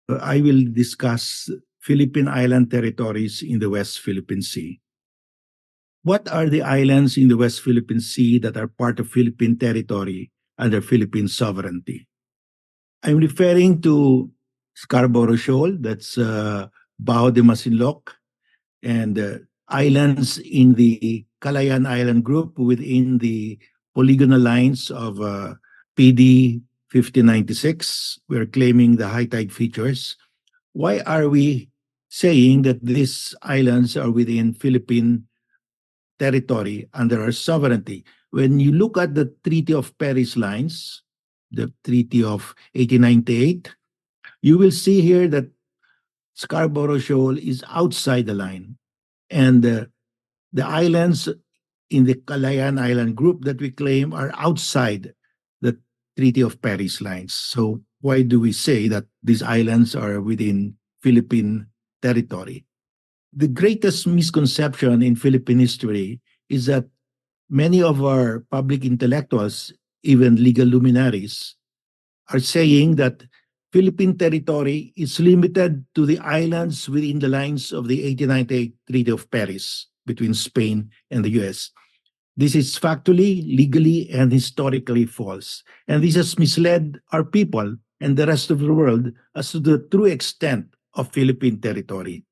I will discuss Philippine island territories in the West Philippine Sea. What are the islands in the West Philippine Sea that are part of Philippine territory under Philippine sovereignty? I'm referring to Scarborough Shoal, that's Bao de Masinloc, and islands in the Calayan Island group within the polygonal lines of PD 1596. We're claiming the high tide features. Why are we saying that these islands are within Philippine territory under our sovereignty? When you look at the Treaty of Paris lines, the Treaty of 1898, you will see here that Scarborough Shoal is outside the line. And the islands in the Calayan Island group that we claim are outside the Treaty of Paris lines. So why do we say that these islands are within Philippine territory? The greatest misconception in Philippine history is that many of our public intellectuals, even legal luminaries, are saying that Philippine territory is limited to the islands within the lines of the 1898 Treaty of Paris between Spain and the US. This is factually, legally, and historically false. And this has misled our people and the rest of the world as to the true extent of Philippine territory.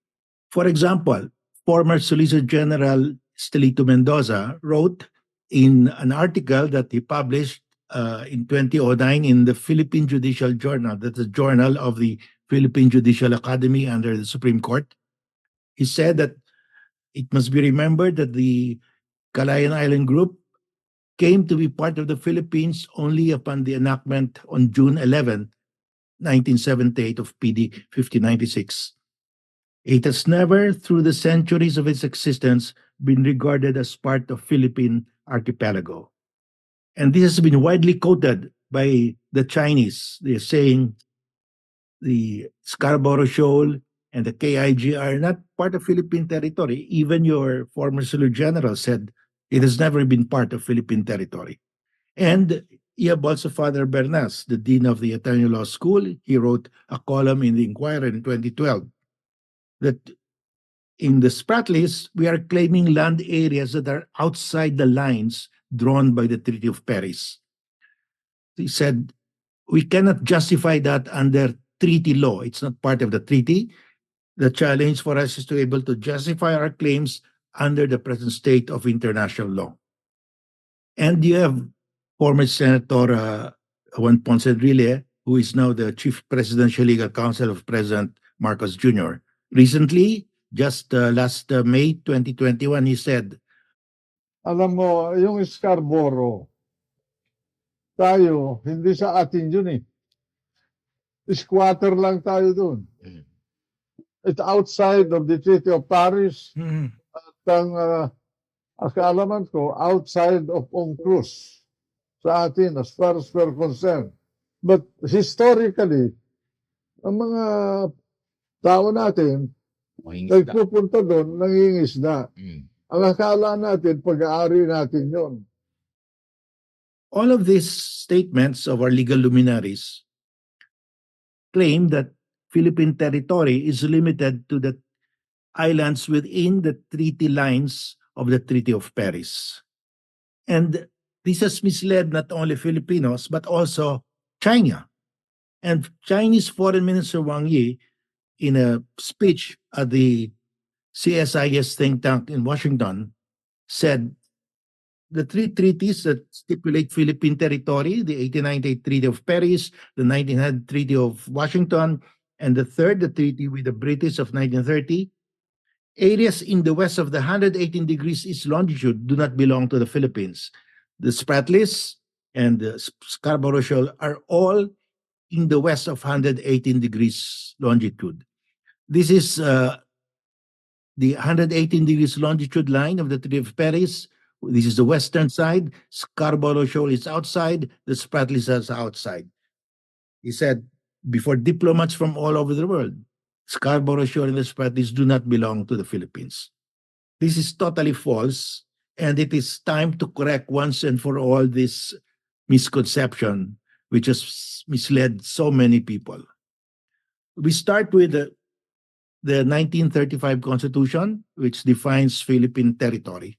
For example, former Solicitor General Estelito Mendoza wrote in an article that he published in 2009 in the Philippine Judicial Journal, that's a journal of the Philippine Judicial Academy under the Supreme Court. He said that it must be remembered that the Calayan Island Group came to be part of the Philippines only upon the enactment on June 11, 1978 of PD 1596. It has never, through the centuries of its existence, been regarded as part of Philippine archipelago. And this has been widely quoted by the Chinese. They're saying the Scarborough Shoal and the KIG are not part of Philippine territory. Even your former Solicitor General said it has never been part of Philippine territory. And you have also Father Bernas, the Dean of the Ateneo Law School. He wrote a column in the Inquirer in 2012 that in the Spratlys, we are claiming land areas that are outside the lines drawn by the Treaty of Paris. He said, we cannot justify that under treaty law. It's not part of the treaty. The challenge for us is to be able to justify our claims under the present state of international law. And you have former Senator Juan Ponce Enrile, who is now the Chief Presidential Legal Counsel of President Marcos Jr. Recently, just last May 2021, he said, Alam mo, yung Scarborough, tayo, hindi sa atin yun eh. Squatter lang tayo dun. It's outside of the Treaty of Paris. At ang kaalaman ko, outside of UNCLOS sa atin as far as we're concerned. But historically, ang mga tao natin, nagpupunta doon, nangingisda. Ang akala natin, pag-aari natin yon. All of these statements of our legal luminaries claim that Philippine territory is limited to the islands within the treaty lines of the Treaty of Paris. And this has misled not only Filipinos, but also China. And Chinese Foreign Minister Wang Yi, in a speech at the CSIS think tank in Washington, said the three treaties that stipulate Philippine territory, the 1898 Treaty of Paris, the 1900 Treaty of Washington, and the third, the treaty with the British of 1930, areas in the west of the 118 degrees east longitude do not belong to the Philippines. The Spratlys and the Scarborough Shoal are all in the west of 118 degrees longitude. This is the 118 degrees longitude line of the Treaty of Paris. This is the western side. Scarborough Shoal is outside. The Spratlys is outside. He said, before diplomats from all over the world, Scarborough Shoal and the Spratlys do not belong to the Philippines. This is totally false, and it is time to correct once and for all this misconception which has misled so many people. We start with the 1935 Constitution, which defines Philippine territory.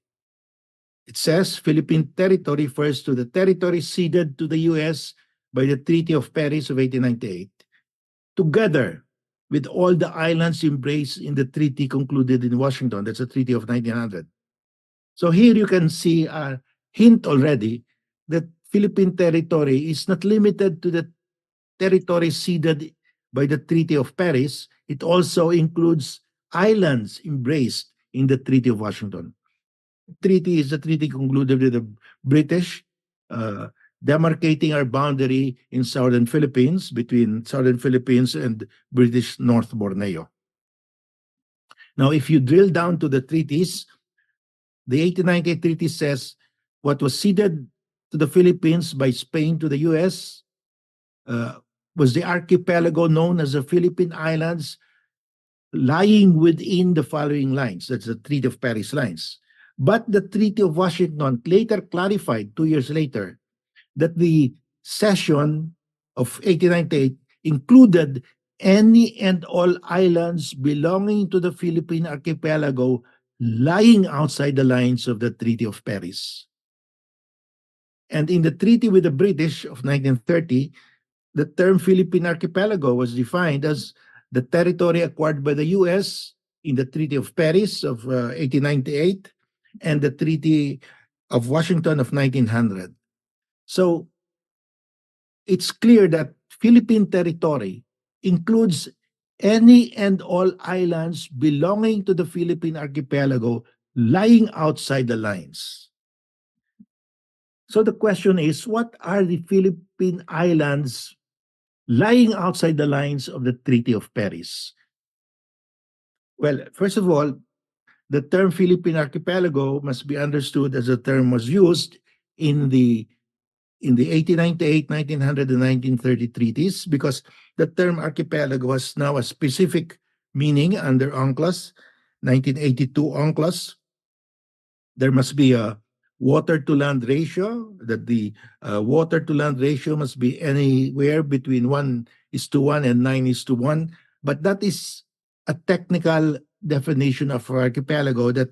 It says Philippine territory refers to the territory ceded to the U.S. by the Treaty of Paris of 1898, together with all the islands embraced in the treaty concluded in Washington. That's the Treaty of 1900. So here you can see a hint already that Philippine territory is not limited to the territory ceded by the Treaty of Paris. It also includes islands embraced in the Treaty of Washington. Treaty is the treaty concluded with the British, uh, demarcating our boundary in southern Philippines between southern Philippines and British North Borneo. Now, if you drill down to the treaties, the 1898 treaty says what was ceded to the Philippines by Spain to the U.S. Was the archipelago known as the Philippine Islands, lying within the following lines. That's the Treaty of Paris lines. But the Treaty of Washington later clarified 2 years later that the cession of 1898 included any and all islands belonging to the Philippine archipelago lying outside the lines of the Treaty of Paris. And in the treaty with the British of 1930, the term Philippine archipelago was defined as the territory acquired by the U.S. in the Treaty of Paris of 1898 and the Treaty of Washington of 1900. So it's clear that Philippine territory includes any and all islands belonging to the Philippine archipelago lying outside the lines. So the question is, what are the Philippine islands lying outside the lines of the Treaty of Paris? Well, first of all, the term Philippine archipelago must be understood as the term was used in the 1898, 1900, and 1930 treaties, because the term archipelago has now a specific meaning under UNCLOS, 1982 UNCLOS. There must be a water to land ratio, that the water to land ratio must be anywhere between 1:1 and 9:1. But that is a technical definition of archipelago that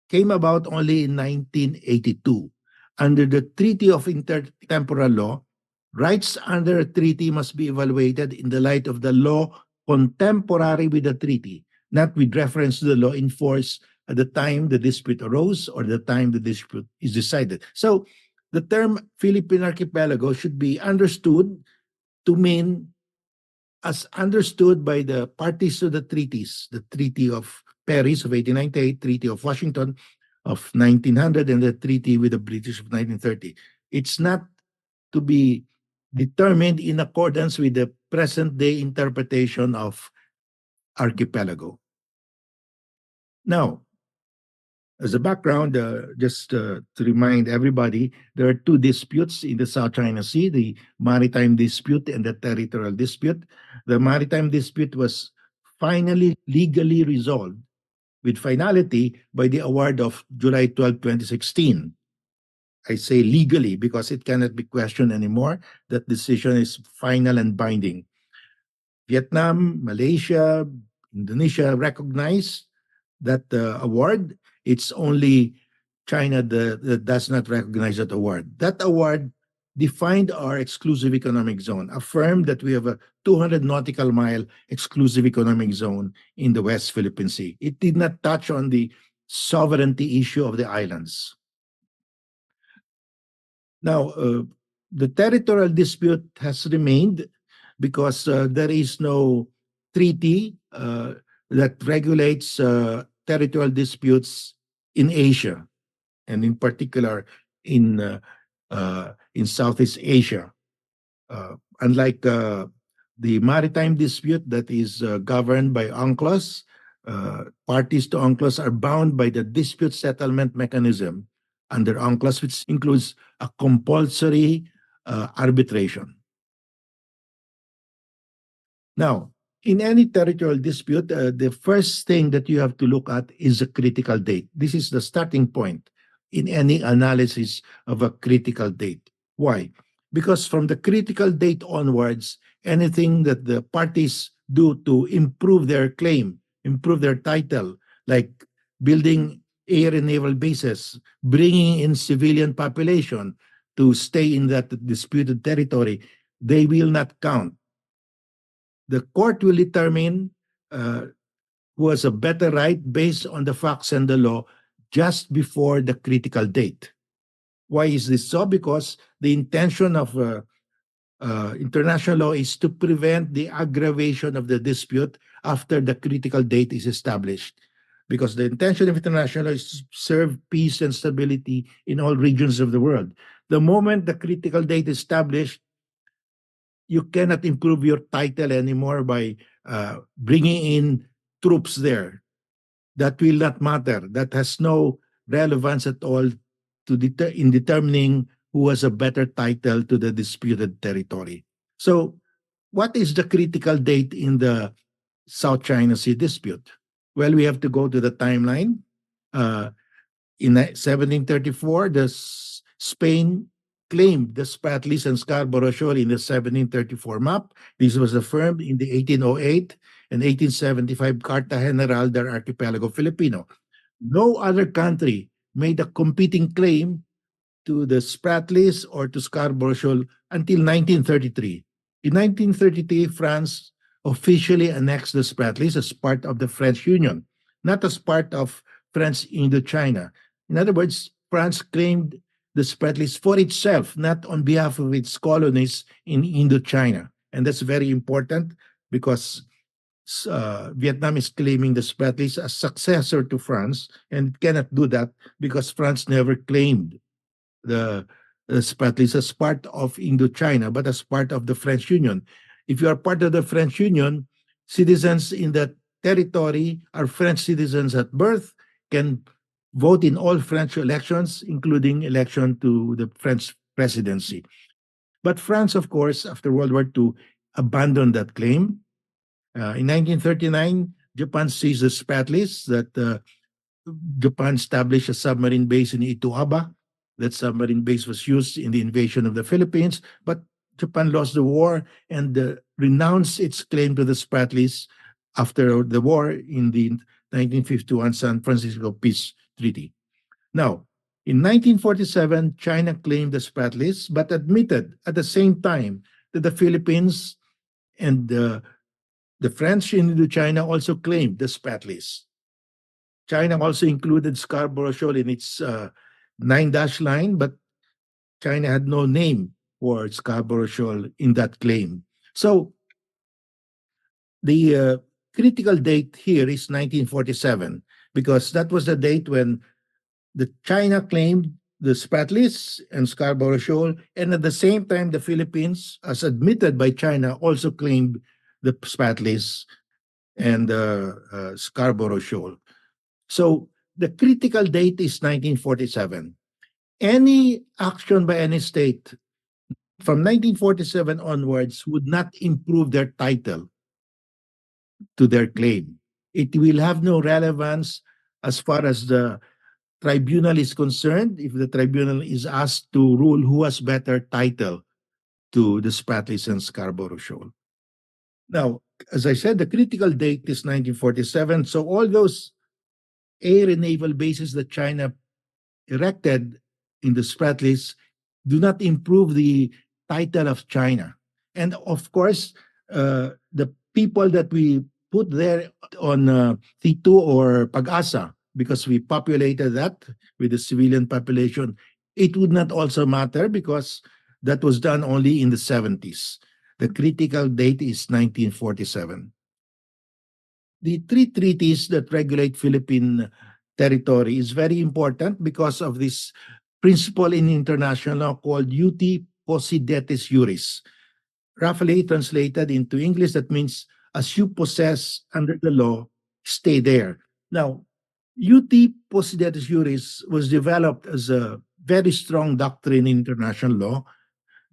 came about only in 1982. Under the Treaty of Intertemporal Law, rights under a treaty must be evaluated in the light of the law contemporary with the treaty, not with reference to the law in force at the time the dispute arose or the time the dispute is decided. So the term Philippine archipelago should be understood to mean as understood by the parties to the treaties, the Treaty of Paris of 1898, Treaty of Washington of 1900, and the Treaty with the British of 1930. It's not to be determined in accordance with the present-day interpretation of archipelago. Now, as a background, just to remind everybody, there are two disputes in the South China Sea, the maritime dispute and the territorial dispute. The maritime dispute was finally legally resolved with finality by the award of July 12, 2016. I say legally because it cannot be questioned anymore. That decision is final and binding. Vietnam, Malaysia, Indonesia recognize that award. It's only China that does not recognize that award. That award defined our exclusive economic zone, affirmed that we have a 200 nautical mile exclusive economic zone in the West Philippine Sea. It did not touch on the sovereignty issue of the islands. Now, the territorial dispute has remained because there is no treaty that regulates territorial disputes in Asia, and in particular in Southeast Asia. Unlike the maritime dispute that is governed by UNCLOS, parties to UNCLOS are bound by the dispute settlement mechanism under UNCLOS, which includes a compulsory arbitration. Now, in any territorial dispute, the first thing that you have to look at is a critical date. This is the starting point in any analysis of a critical date. Why? Because from the critical date onwards, anything that the parties do to improve their claim, improve their title, like building air and naval bases, bringing in civilian population to stay in that disputed territory, they will not count. The court will determine uh, who has a better right based on the facts and the law just before the critical date. Why is this so? Because the intention of international law is to prevent the aggravation of the dispute after the critical date is established. Because the intention of international law is to serve peace and stability in all regions of the world. The moment the critical date is established, you cannot improve your title anymore by bringing in troops there. That will not matter. That has no relevance at all to in determining who has a better title to the disputed territory. So, what is the critical date in the South China Sea dispute? Well, we have to go to the timeline. Uh, in 1734, Spain claimed the Spratlys and Scarborough Shoal in the 1734 map. This was affirmed in the 1808 and 1875 Carta General del Archipelago Filipino. No other country made a competing claim to the Spratlys or to Scarborough Shoal until 1933. In 1933, France officially annexed the Spratlys as part of the French Union, not as part of French Indochina. In other words, France claimed the Spratlys for itself, not on behalf of its colonies in Indochina. And that's very important because Vietnam is claiming the Spratlys as successor to France and cannot do that because France never claimed the Spratlys as part of Indochina, but as part of the French Union. If you are part of the French Union, citizens in that territory are French citizens at birth, can vote in all French elections, including election to the French presidency. But France, of course, after World War II, abandoned that claim. In 1939, Japan seized the Spratlys that Japan established a submarine base in Ituaba. That submarine base was used in the invasion of the Philippines, but Japan lost the war and renounced its claim to the Spratlys after the war in the 1951 San Francisco Peace Treaty. Now, in 1947, China claimed the Spratlys, but admitted at the same time that the Philippines and the French in Indochina also claimed the Spratlys. China also included Scarborough Shoal in its nine dash line, but China had no name for Scarborough Shoal in that claim. So the critical date here is 1947 because that was the date when the China claimed the Spratlys and Scarborough Shoal, and at the same time, the Philippines, as admitted by China, also claimed the Spratlys and Scarborough Shoal. So the critical date is 1947. Any action by any state from 1947 onwards would not improve their title to their claim. It will have no relevance as far as the tribunal is concerned if the tribunal is asked to rule who has better title to the Spratlys and Scarborough Shoal. Now, as I said, the critical date is 1947. So all those air and naval bases that China erected in the Spratlys do not improve the title of China. And of course, the people that we put there on T2 or Pag-asa, because we populated that with the civilian population, it would not also matter because that was done only in the 70s. The critical date is 1947. The three treaties that regulate Philippine territory is very important because of this principle in international law called ut possidetis juris. Roughly translated into English, that means as you possess under the law, stay there. Now, ut possidetis juris was developed as a very strong doctrine in international law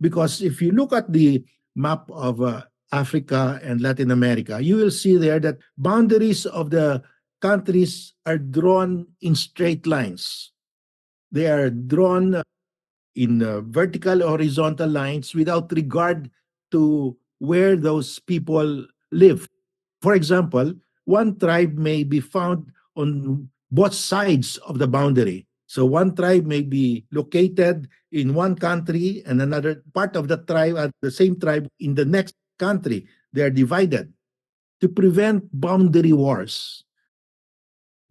because if you look at the map of Africa and Latin America, you will see there that boundaries of the countries are drawn in straight lines. They are drawn in vertical, horizontal lines without regard to where those people live. For example, one tribe may be found on both sides of the boundary. So one tribe may be located in one country and another part of the tribe, the same tribe in the next country. They are divided. To prevent boundary wars,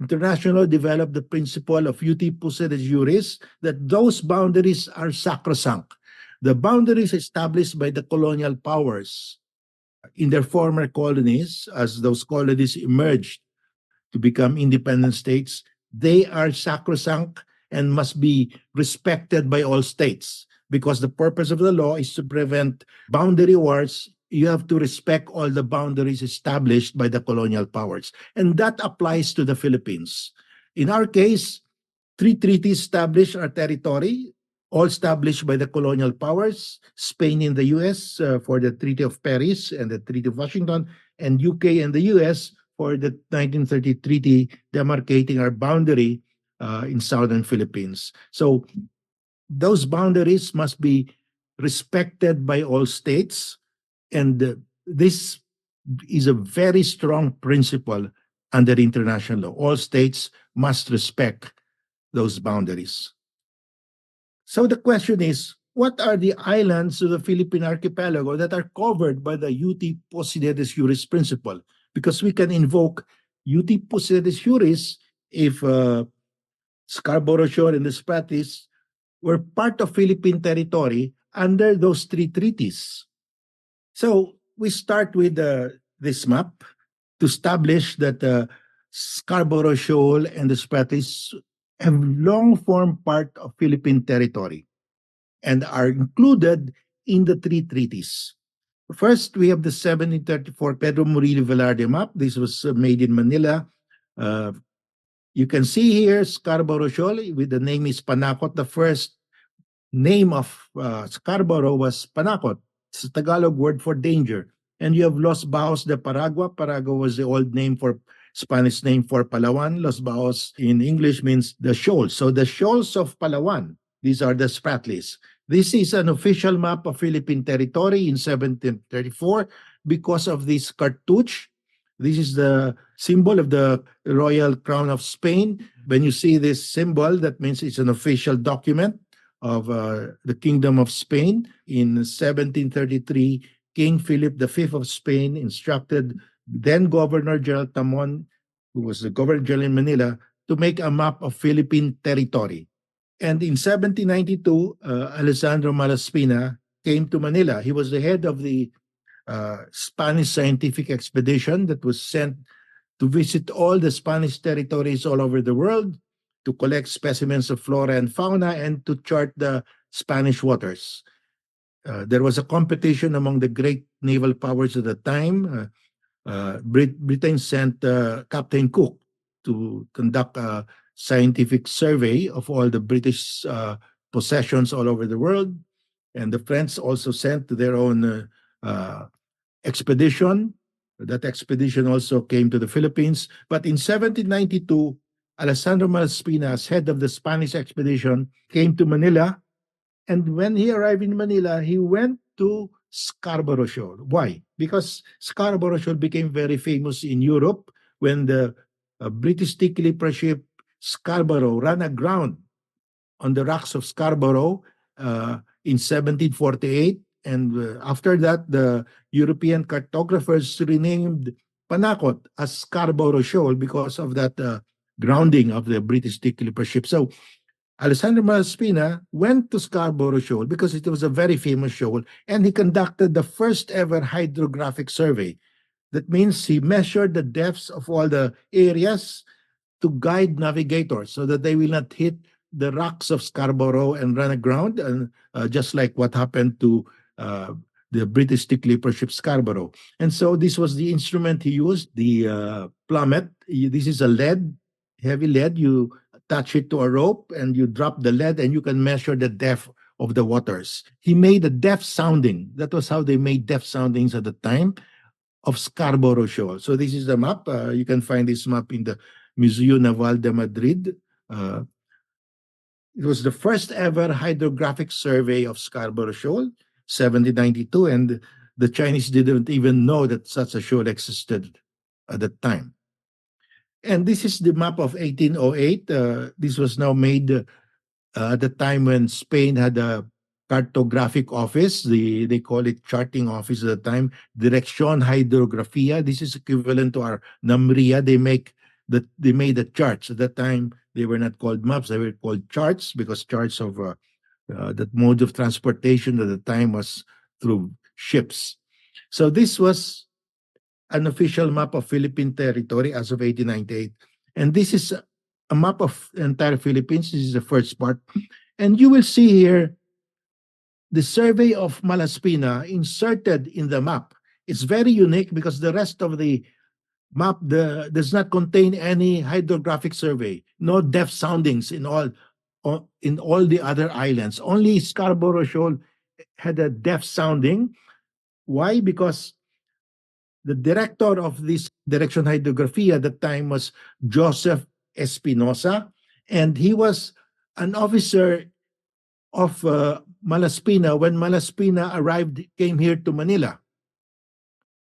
International developed the principle of uti possidetis juris, that those boundaries are sacrosanct. The boundaries established by the colonial powers in their former colonies, as those colonies emerged to become independent states, they are sacrosanct and must be respected by all states, because the purpose of the law is to prevent boundary wars. You have to respect all the boundaries established by the colonial powers. And that applies to the Philippines. In our case, three treaties established our territory, all established by the colonial powers: Spain and the US for the Treaty of Paris and the Treaty of Washington, and UK and the US for the 1930 treaty demarcating our boundary in southern Philippines. So those boundaries must be respected by all states, and this is a very strong principle under international law. All states must respect those boundaries. So the question is, what are the islands of the Philippine archipelago that are covered by the uti possidetis juris principle? Because we can invoke uti possidetis juris if Scarborough Shoal and the Spratlys were part of Philippine territory under those three treaties. So we start with this map to establish that Scarborough Shoal and the Spratlys have long formed part of Philippine territory and are included in the three treaties. First, we have the 1734 Pedro Murillo Velarde map. This was made in Manila. You can see here Scarborough Shoal with the name is Panakot. The first name of Scarborough was Panakot. It's a Tagalog word for danger. And you have Los Baos de Paragua. Paragua was the old name for Spanish name for Palawan. Los Baos in English means the shoals. So the shoals of Palawan, these are the Spratlys. This is an official map of Philippine territory in 1734 because of this cartouche. This is the symbol of the Royal Crown of Spain. When you see this symbol, that means it's an official document of the Kingdom of Spain. In 1733, King Philip V of Spain instructed then Governor General Tamon, who was the Governor General in Manila, to make a map of Philippine territory. And in 1792, Alessandro Malaspina came to Manila. He was the head of the Spanish scientific expedition that was sent to visit all the Spanish territories all over the world, to collect specimens of flora and fauna, and to chart the Spanish waters. There was a competition among the great naval powers at the time. Britain sent Captain Cook to conduct a scientific survey of all the British possessions all over the world. And the French also sent their own expedition. That expedition also came to the Philippines. But in 1792, Alessandro Malaspina, as head of the Spanish expedition, came to Manila. And when he arrived in Manila, he went to Scarborough Shoal. Why? Because Scarborough Shoal became very famous in Europe when the British tea clipper ship Scarborough ran aground on the rocks of Scarborough in 1748. And after that, the European cartographers renamed Panakot as Scarborough Shoal because of that grounding of the British tea clipper ship. So Alessandro Malaspina went to Scarborough Shoal because it was a very famous shoal, and he conducted the first ever hydrographic survey. That means he measured the depths of all the areas to guide navigators so that they will not hit the rocks of Scarborough and run aground, and just like what happened to the British tea clipper ship Scarborough. And so this was the instrument he used, the plummet. This is a lead, heavy lead. You attach it to a rope and you drop the lead and you can measure the depth of the waters. He made a depth sounding. That was how they made depth soundings at the time of Scarborough Shoal. So this is the map. You can find this map in the Museo Naval de Madrid. It was the first ever hydrographic survey of Scarborough Shoal, 1792, and the Chinese didn't even know that such a shoal existed. at that time. And this is the map of 1808. This was now made at the time when Spain had a cartographic office. They call it charting office at the time. Dirección Hydrografía. This is equivalent to our NAMRIA. They made the charts at that time. They were not called maps. They were called charts because charts of that mode of transportation at the time was through ships. So this was an official map of Philippine territory as of 1898. And this is a map of the entire Philippines. This is the first part. And you will see here the survey of Malaspina inserted in the map. It's very unique because the rest of the map does not contain any hydrographic survey, no depth soundings in all the other islands. Only Scarborough Shoal had a depth sounding. Why? Because the director of this Direction Hydrography at the time was Joseph Espinosa, and he was an officer of Malaspina when Malaspina came here to Manila.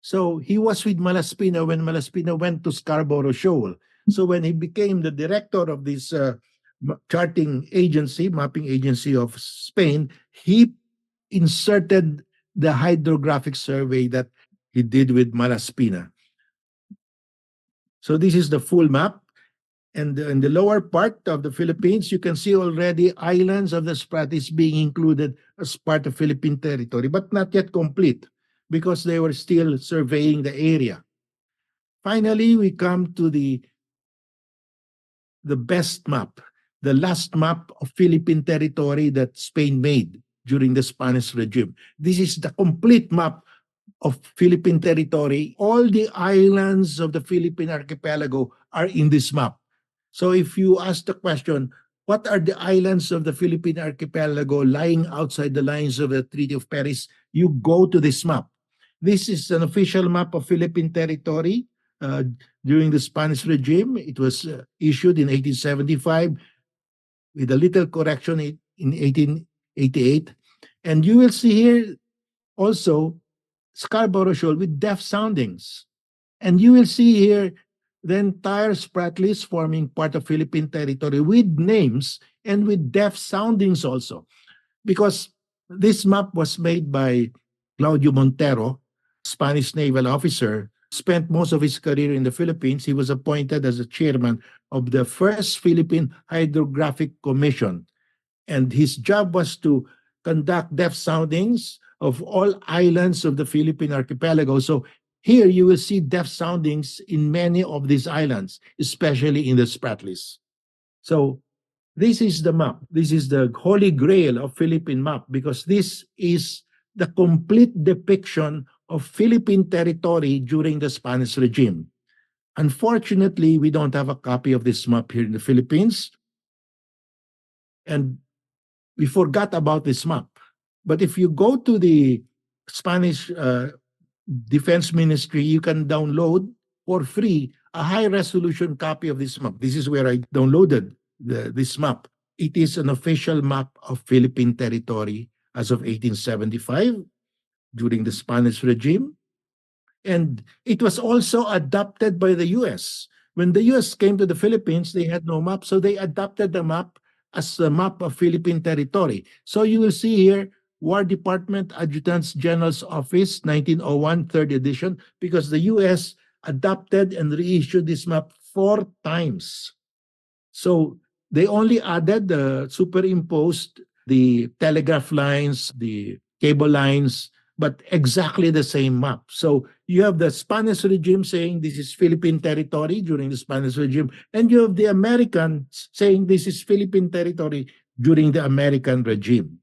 So he was with Malaspina when Malaspina went to Scarborough Shoal. So when he became the director of this mapping agency of Spain, he inserted the hydrographic survey that he did with Malaspina. So this is the full map. And in the lower part of the Philippines, you can see already islands of the Spratlys being included as part of Philippine territory, but not yet complete because they were still surveying the area. Finally, we come to the best map, the last map of Philippine territory that Spain made during the Spanish regime. This is the complete map of Philippine territory. All the islands of the Philippine archipelago are in this map. So if you ask the question, what are the islands of the Philippine archipelago lying outside the lines of the Treaty of Paris? You go to this map. This is an official map of Philippine territory during the Spanish regime. It was issued in 1875 with a little correction in 1888. And you will see here also Scarborough Shoal with depth soundings. And you will see here the entire Spratlys forming part of Philippine territory with names and with depth soundings also. Because this map was made by Claudio Montero, Spanish naval officer, spent most of his career in the Philippines. He was appointed as the chairman of the first Philippine Hydrographic Commission. And his job was to conduct depth soundings of all islands of the Philippine archipelago. So here you will see depth soundings in many of these islands, especially in the Spratlys. So this is the map. This is the holy grail of Philippine map because this is the complete depiction of Philippine territory during the Spanish regime. Unfortunately, we don't have a copy of this map here in the Philippines. And we forgot about this map. But if you go to the Spanish Defense Ministry, you can download for free a high-resolution copy of this map. This is where I downloaded this map. It is an official map of Philippine territory as of 1875 during the Spanish regime. And it was also adopted by the U.S. When the U.S. came to the Philippines, they had no map, so they adopted the map as a map of Philippine territory. So you will see here, War Department Adjutant General's Office, 1901, third edition, because the U.S. adopted and reissued this map 4 times. So they only added, superimposed the telegraph lines, the cable lines, but exactly the same map. So you have the Spanish regime saying this is Philippine territory during the Spanish regime, and you have the Americans saying this is Philippine territory during the American regime.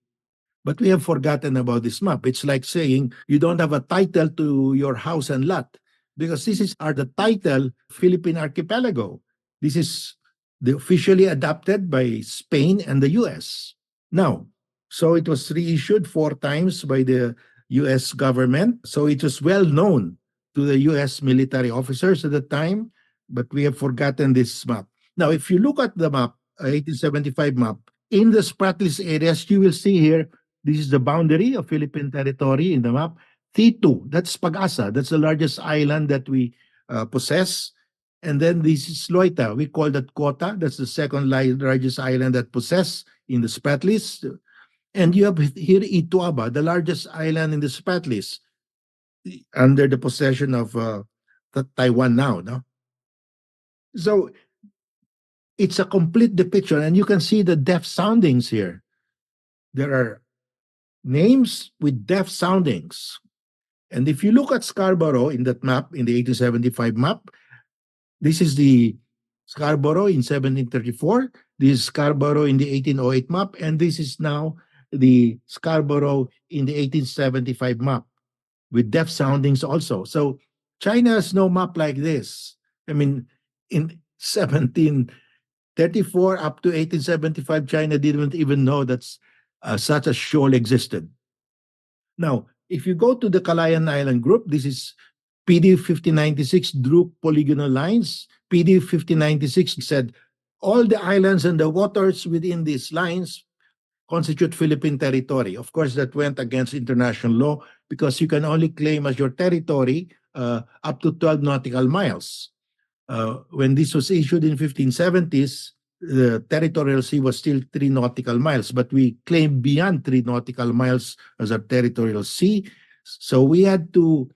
But we have forgotten about this map. It's like saying you don't have a title to your house and lot because are the title Philippine archipelago. This is officially adopted by Spain and the U.S. Now, so it was reissued 4 times by the U.S. government. So it was well known to the U.S. military officers at the time, but we have forgotten this map. Now, if you look at the map, 1875 map, in the Spratlys areas, you will see here, this is the boundary of Philippine territory in the map. T2, that's Pag-asa. That's the largest island that we possess. And then this is Loita. We call that Kota. That's the second largest island that possess in the Spratlys. And you have here Ituaba, the largest island in the Spratlys, under the possession of Taiwan now. No? So it's a complete depiction, and you can see the deaf soundings here. There are names with deaf soundings. And if you look at Scarborough in that map, in the 1875 map, this is the Scarborough in 1734. This is Scarborough in the 1808 map, and this is now the Scarborough in the 1875 map with deaf soundings also. So China has no map like this. I mean, in 1734 up to 1875, China didn't even know that such a shoal existed. Now, if you go to the Calayan Island group, this is PD 5096 drew polygonal lines. PD 5096 said all the islands and the waters within these lines constitute Philippine territory. Of course, that went against international law because you can only claim as your territory up to 12 nautical miles. When this was issued in 1570s, the territorial sea was still 3 nautical miles, but we claimed beyond 3 nautical miles as a territorial sea. So we had to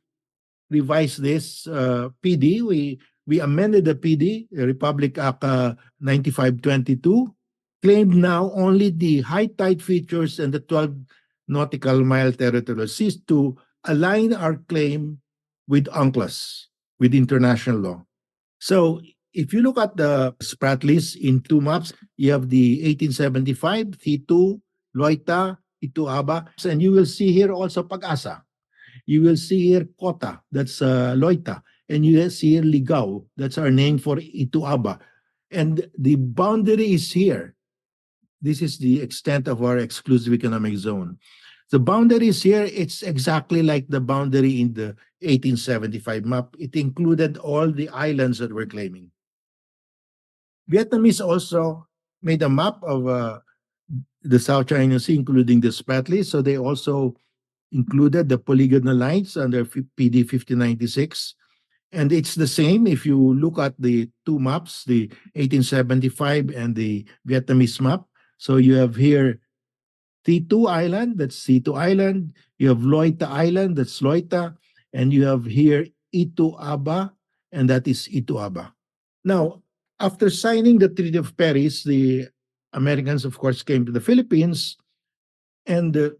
revise this PD. We amended the PD, Republic Act 9522, claimed now only the high tide features and the 12 nautical mile territorial seas to align our claim with UNCLOS, with international law. So if you look at the Spratlys in two maps, you have the 1875, T2, Loita, Ituaba, and you will see here also Pag-asa. You will see here Kota, that's Loita, and you will see here Ligao, that's our name for Ituaba. And the boundary is here. This is the extent of our exclusive economic zone. The boundary is here. It's exactly like the boundary in the 1875 map. It included all the islands that we're claiming. Vietnamese also made a map of the South China Sea, including the Spratlys. So they also included the polygonal lines under PD 5096. And it's the same if you look at the two maps, the 1875 and the Vietnamese map. So you have here T2 Island, that's C2 Island. You have Loita Island, that's Loita. And you have here Ituaba, and that is Ituaba. Now, after signing the Treaty of Paris, the Americans, of course, came to the Philippines. And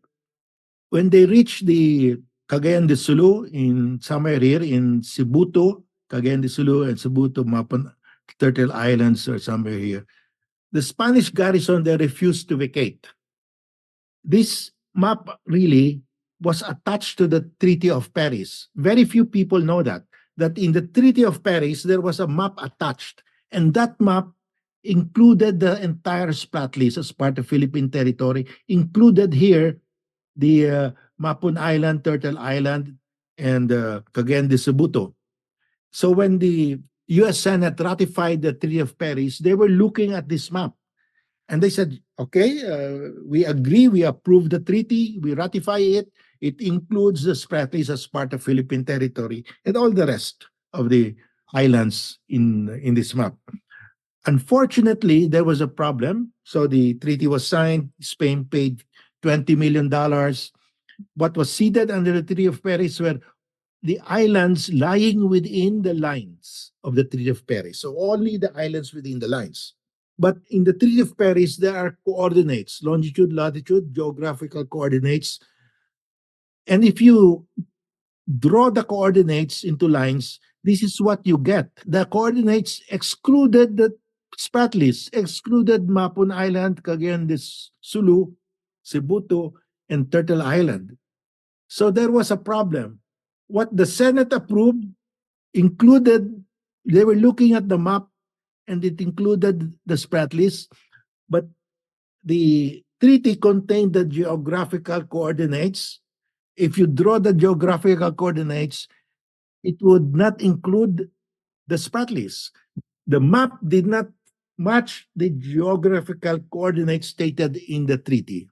when they reached the Cagayan de Sulu in somewhere here in Cebuto, Cagayan de Sulu and Cebuto, Mapan, Turtle Islands or somewhere here, the Spanish garrison, they refused to vacate. This map really was attached to the Treaty of Paris. Very few people know that in the Treaty of Paris, there was a map attached. And that map included the entire Spratlys as part of Philippine territory, included here the Mapun Island, Turtle Island, and Cagayan de Cebuto. So when the U.S. Senate ratified the Treaty of Paris, they were looking at this map. And they said, okay, we agree, we approve the treaty, we ratify it. It includes the Spratlys as part of Philippine territory and all the rest of the islands in this map. Unfortunately, there was a problem. So the treaty was signed, Spain paid $20 million. What was ceded under the Treaty of Paris were the islands lying within the lines of the Treaty of Paris. So only the islands within the lines. But in the Treaty of Paris, there are coordinates, longitude, latitude, geographical coordinates. And if you draw the coordinates into lines, this is what you get. The coordinates excluded the Spratlys, excluded Mapun Island, Cagayan de Sulu, Cebuto, and Turtle Island. So there was a problem. What the Senate approved included, they were looking at the map and it included the Spratlys, but the treaty contained the geographical coordinates. If you draw the geographical coordinates, it would not include the Spratlys. The map did not match the geographical coordinates stated in the treaty.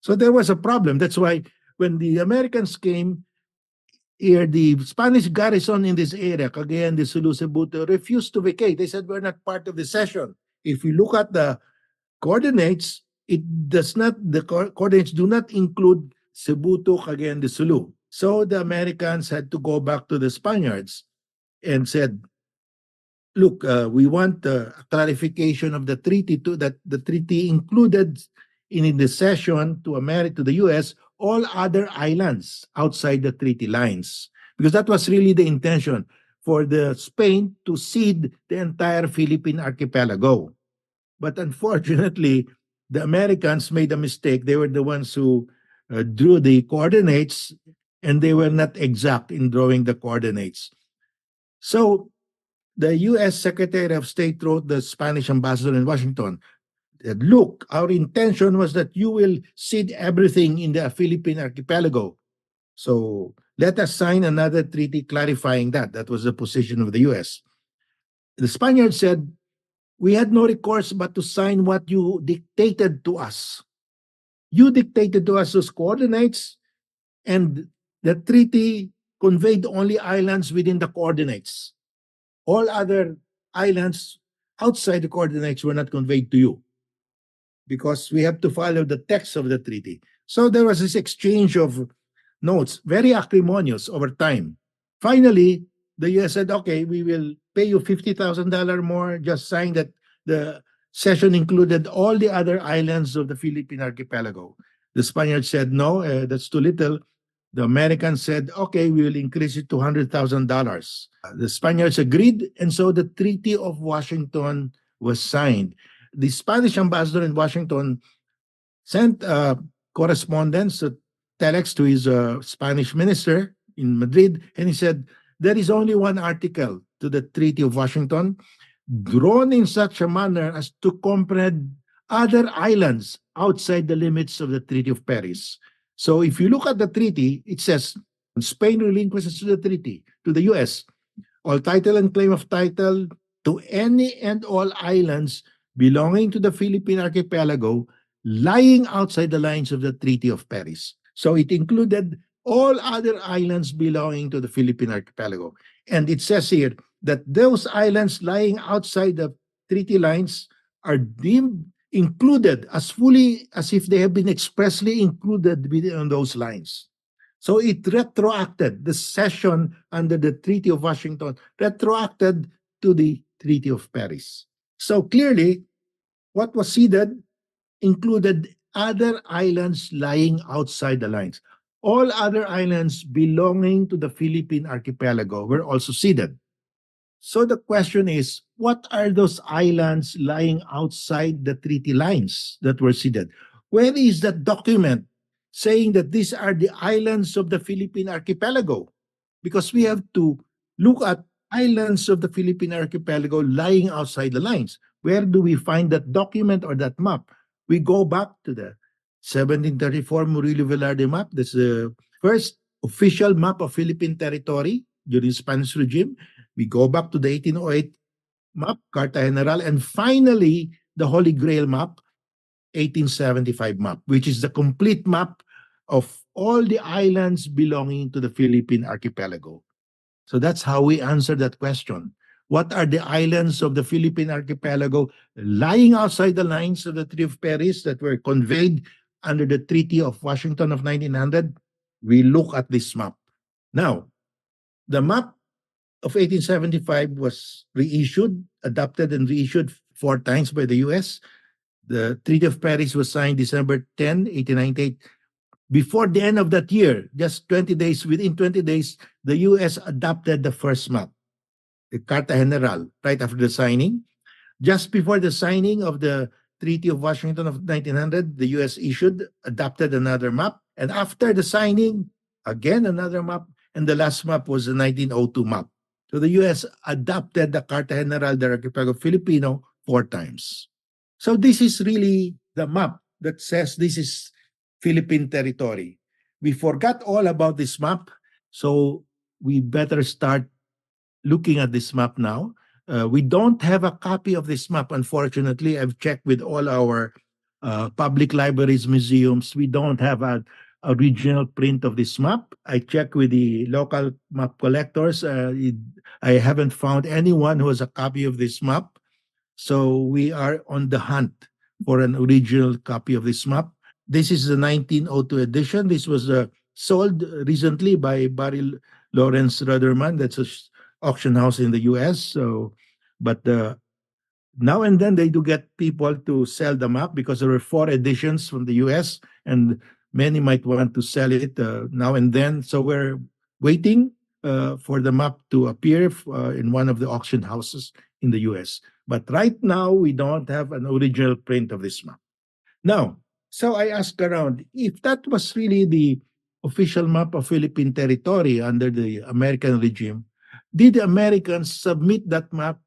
So there was a problem. That's why when the Americans came, here the Spanish garrison in this area, Cagayan de Sulu, Cebuto, refused to vacate. They said, we're not part of the session. If you look at the coordinates, it does not, the coordinates do not include Cebuto, Cagayan de Sulu. So the Americans had to go back to the Spaniards and said, look, we want a clarification of the treaty to that the treaty included in the cession to America, to the US, all other islands outside the treaty lines. Because that was really the intention for the Spain to cede the entire Philippine archipelago. But unfortunately, the Americans made a mistake. They were the ones who drew the coordinates, and they were not exact in drawing the coordinates. So the U.S. Secretary of State wrote the Spanish ambassador in Washington that, look, our intention was that you will cede everything in the Philippine archipelago. So let us sign another treaty clarifying that. That was the position of the U.S. The Spaniards said, we had no recourse but to sign what you dictated to us. You dictated to us those coordinates, and the treaty conveyed only islands within the coordinates. All other islands outside the coordinates were not conveyed to you because we have to follow the text of the treaty. So there was this exchange of notes, very acrimonious over time. Finally, the US said, okay, we will pay you $50,000 more, just saying that the session included all the other islands of the Philippine archipelago. The Spaniards said, no, that's too little. The Americans said, okay, we will increase it to $100,000. The Spaniards agreed, and so the Treaty of Washington was signed. The Spanish ambassador in Washington sent correspondence, telex to his Spanish minister in Madrid, and he said, there is only one article to the Treaty of Washington drawn in such a manner as to comprehend other islands outside the limits of the Treaty of Paris. So if you look at the treaty, it says Spain relinquishes to the treaty, to the US, all title and claim of title to any and all islands belonging to the Philippine archipelago lying outside the lines of the Treaty of Paris. So it included all other islands belonging to the Philippine archipelago. And it says here that those islands lying outside the treaty lines are deemed included as fully as if they have been expressly included within those lines. So it retroacted the cession under the Treaty of Washington, retroacted to the Treaty of Paris. So clearly, what was ceded included other islands lying outside the lines. All other islands belonging to the Philippine archipelago were also ceded. So the question is, what are those islands lying outside the treaty lines that were ceded? Where is that document saying that these are the islands of the Philippine archipelago? Because we have to look at islands of the Philippine archipelago lying outside the lines. Where do we find that document or that map? We go back to the 1734 Murillo Velarde map. That's the first official map of Philippine territory during the Spanish regime. We go back to the 1808 map, Carta General, and finally the Holy Grail map, 1875 map, which is the complete map of all the islands belonging to the Philippine archipelago. So that's how we answer that question. What are the islands of the Philippine archipelago lying outside the lines of the Treaty of Paris that were conveyed under the Treaty of Washington of 1900? We look at this map. Now, the map of 1875 was reissued, adopted and reissued 4 times by the US. The Treaty of Paris was signed December 10, 1898. Before the end of that year, just 20 days, within 20 days, the US adopted the first map, the Carta General, right after the signing. Just before the signing of the Treaty of Washington of 1900, the US adopted another map. And after the signing, again, another map. And the last map was the 1902 map. So the US adopted the Carta General del Archipelago Filipino 4 times. So this is really the map that says this is Philippine territory. We forgot all about this map, so we better start looking at this map now. We don't have a copy of this map, unfortunately. I've checked with all our public libraries, museums. We don't have a original print of this map. I checked with the local map collectors. I haven't found anyone who has a copy of this map. So we are on the hunt for an original copy of this map. This is the 1902 edition. This was sold recently by Barry Lawrence Rudderman. That's a auction house in the U.S. So, but now and then they do get people to sell the map because there were 4 editions from the US and many might want to sell it now and then. So we're waiting for the map to appear in one of the auction houses in the US. But right now, we don't have an original print of this map. Now, so I asked around if that was really the official map of Philippine territory under the American regime, did the Americans submit that map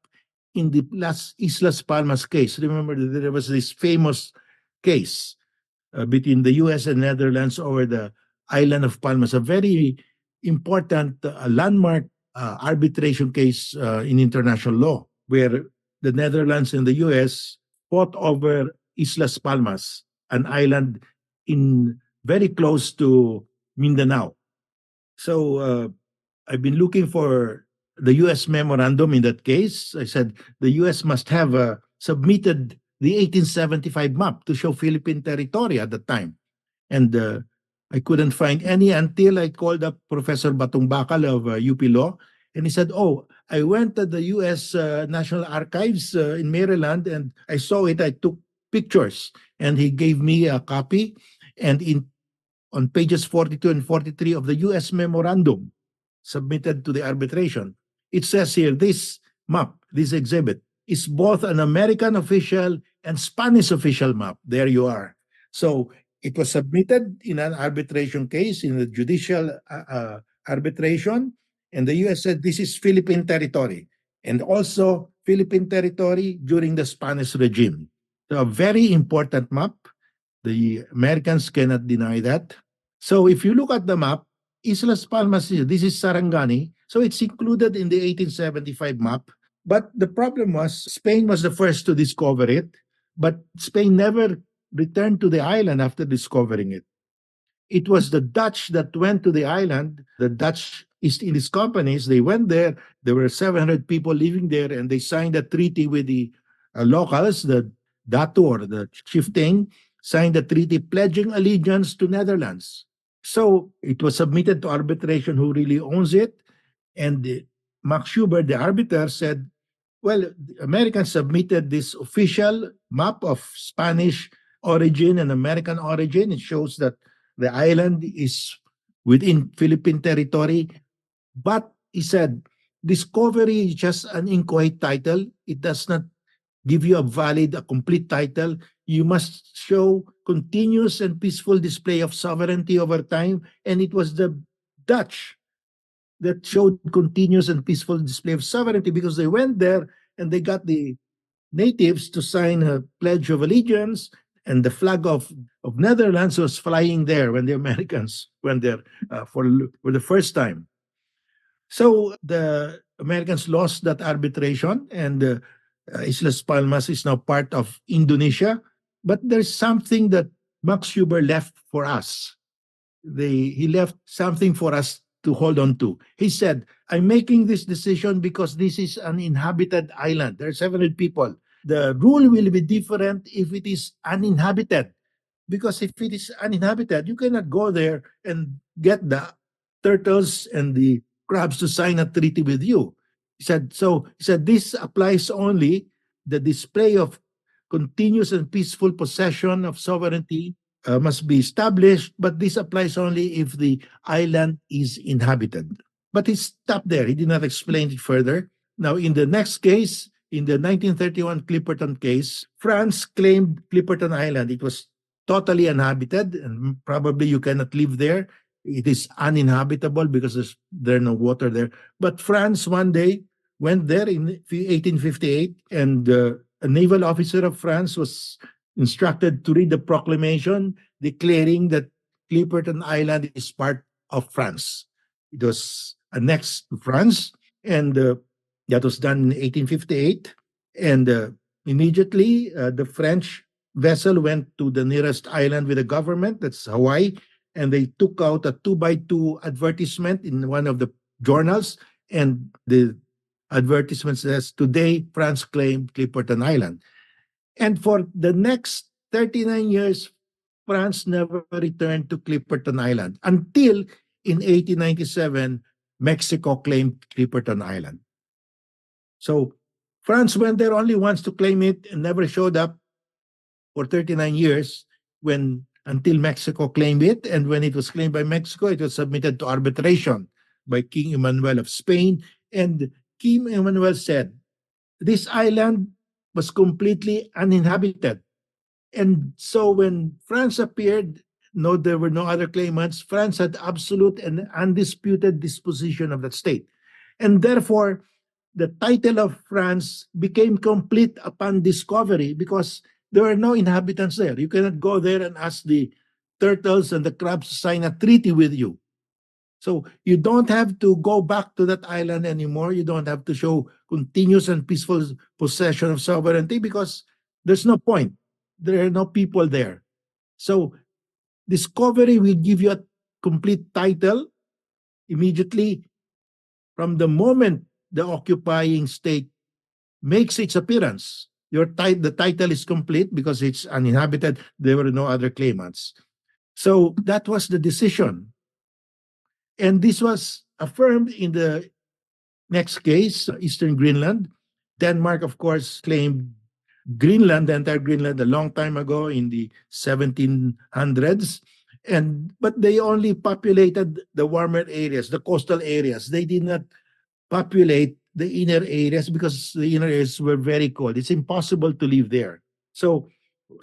in the last Islas Palmas case? Remember, there was this famous case between the US and Netherlands over the island of Palmas, a very important landmark arbitration case in international law, where the Netherlands and the US fought over Islas Palmas, an island in very close to Mindanao. So I've been looking for the U.S. memorandum in that case. I said the U.S. must have submitted the 1875 map to show Philippine territory at the time. And I couldn't find any until I called up Professor Batong Bakal of UP Law. And he said, oh, I went to the U.S. National Archives in Maryland and I saw it. I took pictures and he gave me a copy. And on pages 42 and 43 of the U.S. memorandum submitted to the arbitration, it says here, this map, this exhibit, is both an American official and Spanish official map. There you are. So it was submitted in an arbitration case, in a judicial arbitration, and the U.S. said this is Philippine territory, and also Philippine territory during the Spanish regime. So a very important map. The Americans cannot deny that. So if you look at the map, Islas Palmas, this is Sarangani, so it's included in the 1875 map. But the problem was Spain was the first to discover it, but Spain never returned to the island after discovering it. It was the Dutch that went to the island. The Dutch East Indies companies, they went there. There were 700 people living there, and they signed a treaty with the locals, the Datu or the chieftain, signed a treaty pledging allegiance to Netherlands. So it was submitted to arbitration who really owns it. And Max Schubert, the arbiter, said, well, the Americans submitted this official map of Spanish origin and American origin. It shows that the island is within Philippine territory. But he said, discovery is just an inchoate title. It does not give you a complete title. You must show continuous and peaceful display of sovereignty over time. And it was the Dutch that showed continuous and peaceful display of sovereignty because they went there and they got the natives to sign a pledge of allegiance, and the flag of Netherlands was flying there when the Americans went there for the first time. So the Americans lost that arbitration, and Islas Palmas is now part of Indonesia. But there's something that Max Huber left for us. He left something for us to hold on to. He said, I'm making this decision because this is an inhabited island. There are 700 people. The rule will be different if it is uninhabited. Because if it is uninhabited, you cannot go there and get the turtles and the crabs to sign a treaty with you. He said, this applies only the display of continuous and peaceful possession of sovereignty must be established, but this applies only if the island is inhabited. But he stopped there. He did not explain it further. Now, in the next case, in the 1931 Clipperton case, France claimed Clipperton Island. It was totally uninhabited, and probably you cannot live there. It is uninhabitable because there's no water there. But France one day went there in 1858, and a naval officer of France was instructed to read the proclamation declaring that Clipperton Island is part of France. It was annexed to France, and that was done in 1858. And immediately, the French vessel went to the nearest island with the government, that's Hawaii, and they took out a 2 by 2 advertisement in one of the journals, and the advertisement says, "Today, France claimed Clipperton Island." And for the next 39 years, France never returned to Clipperton Island until in 1897, Mexico claimed Clipperton Island. So France went there only once to claim it and never showed up for 39 years when until Mexico claimed it. And when it was claimed by Mexico, it was submitted to arbitration by King Emmanuel of Spain. And King Emmanuel said, this island was completely uninhabited. And so when France appeared, no, there were no other claimants. France had absolute and undisputed disposition of that state. And therefore, the title of France became complete upon discovery because there were no inhabitants there. You cannot go there and ask the turtles and the crabs to sign a treaty with you. So you don't have to go back to that island anymore. You don't have to show continuous and peaceful possession of sovereignty because there's no point. There are no people there. So discovery will give you a complete title immediately from the moment the occupying state makes its appearance. The title is complete because it's uninhabited. There were no other claimants. So that was the decision. And this was affirmed in the next case, Eastern Greenland. Denmark, of course, claimed Greenland, the entire Greenland, a long time ago in the 1700s. But they only populated the warmer areas, the coastal areas. They did not populate the inner areas because the inner areas were very cold. It's impossible to live there. So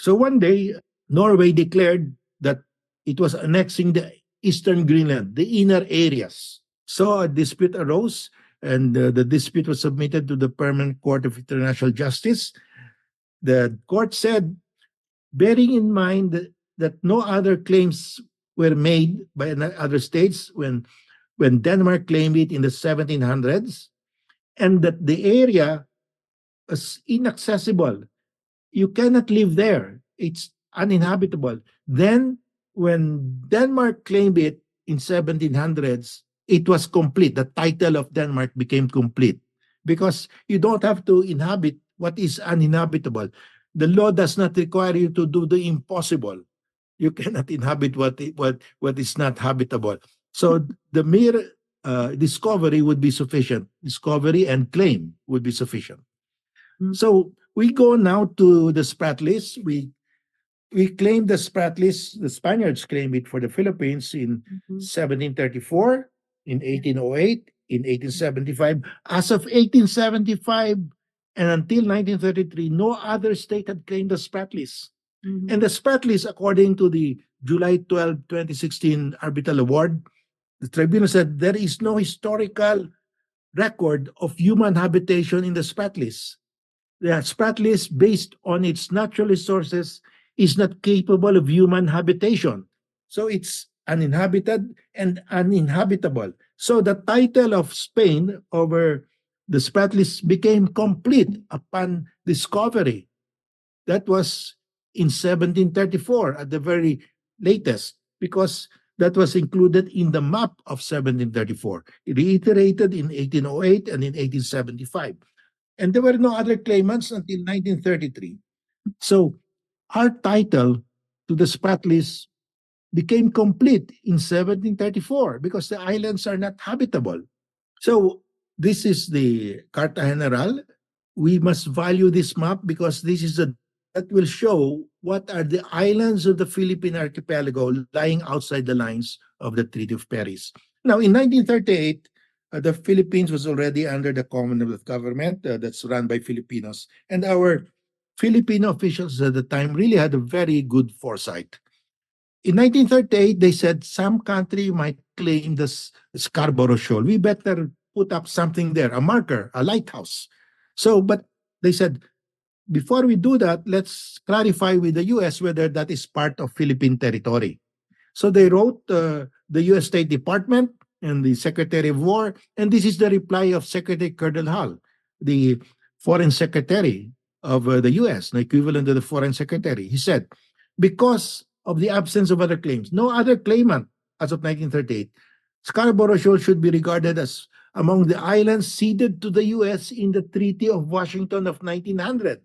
one day, Norway declared that it was annexing the eastern Greenland, the inner areas. So a dispute arose, and the dispute was submitted to the Permanent Court of International Justice. The court said, bearing in mind that no other claims were made by other states when Denmark claimed it in the 1700s, and that the area is inaccessible. You cannot live there. It's uninhabitable. Then, when Denmark claimed it in 1700s, it was complete. The title of Denmark became complete because you don't have to inhabit what is uninhabitable. The law does not require you to do the impossible. You cannot inhabit what is not habitable. So the mere discovery would be sufficient. Discovery and claim would be sufficient. So we go now to the Spratlys. We claim the Spratlys. The Spaniards claim it for the Philippines in 1734, in 1808, in 1875. As of 1875 and until 1933, no other state had claimed the Spratlys. And the Spratlys, according to the July 12, 2016 Arbitral Award, the tribunal said there is no historical record of human habitation in the Spratlys. The Spratlys, based on its natural resources, is not capable of human habitation. So it's uninhabited and uninhabitable. So the title of Spain over the Spratlys became complete upon discovery. That was in 1734 at the very latest, because that was included in the map of 1734. It reiterated in 1808 and in 1875. And there were no other claimants until 1933. So our title to the Spratlys became complete in 1734 because the islands are not habitable. So this is the Carta General. We must value this map because this is that will show what are the islands of the Philippine archipelago lying outside the lines of the Treaty of Paris. Now, in 1938, the Philippines was already under the Commonwealth government that's run by Filipinos. And our Filipino officials at the time really had a very good foresight. In 1938, they said some country might claim this Scarborough Shoal. We better put up something there, a marker, a lighthouse. But they said, before we do that, let's clarify with the U.S. whether that is part of Philippine territory. So they wrote the U.S. State Department and the Secretary of War, and this is the reply of Secretary Colonel Hull, the Foreign Secretary of the U.S., the equivalent of the Foreign Secretary. He said, because of the absence of other claims. No other claimant as of 1938. Scarborough Shoal should be regarded as among the islands ceded to the U.S. in the Treaty of Washington of 1900.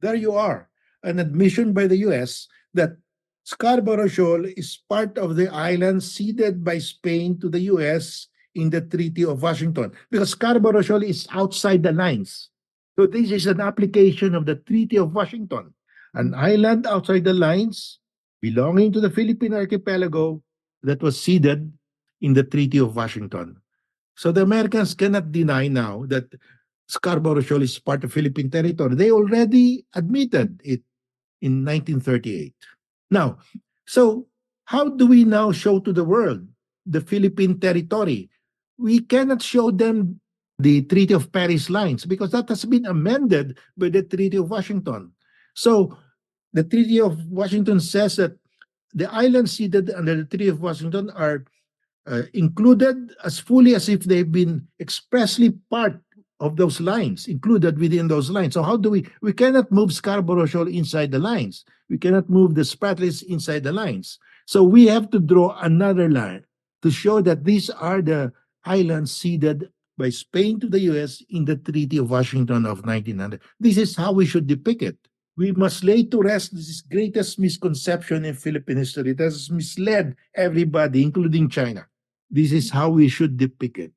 There you are, an admission by the US that Scarborough Shoal is part of the island ceded by Spain to the US in the Treaty of Washington, because Scarborough Shoal is outside the lines. So this is an application of the Treaty of Washington, an island outside the lines belonging to the Philippine archipelago that was ceded in the Treaty of Washington. So the Americans cannot deny now that Scarborough Shoal is part of Philippine territory. They already admitted it in 1938. Now, so how do we now show to the world the Philippine territory? We cannot show them the Treaty of Paris lines because that has been amended by the Treaty of Washington. So the Treaty of Washington says that the islands ceded under the Treaty of Washington are included as fully as if they've been expressly part of those lines, included within those lines. So how do we cannot move Scarborough Shoal inside the lines. We cannot move the Spratlys inside the lines. So we have to draw another line to show that these are the islands ceded by Spain to the US in the Treaty of Washington of 1900. This is how we should depict it. We must lay to rest this greatest misconception in Philippine history that has misled everybody, including China. This is how we should depict it.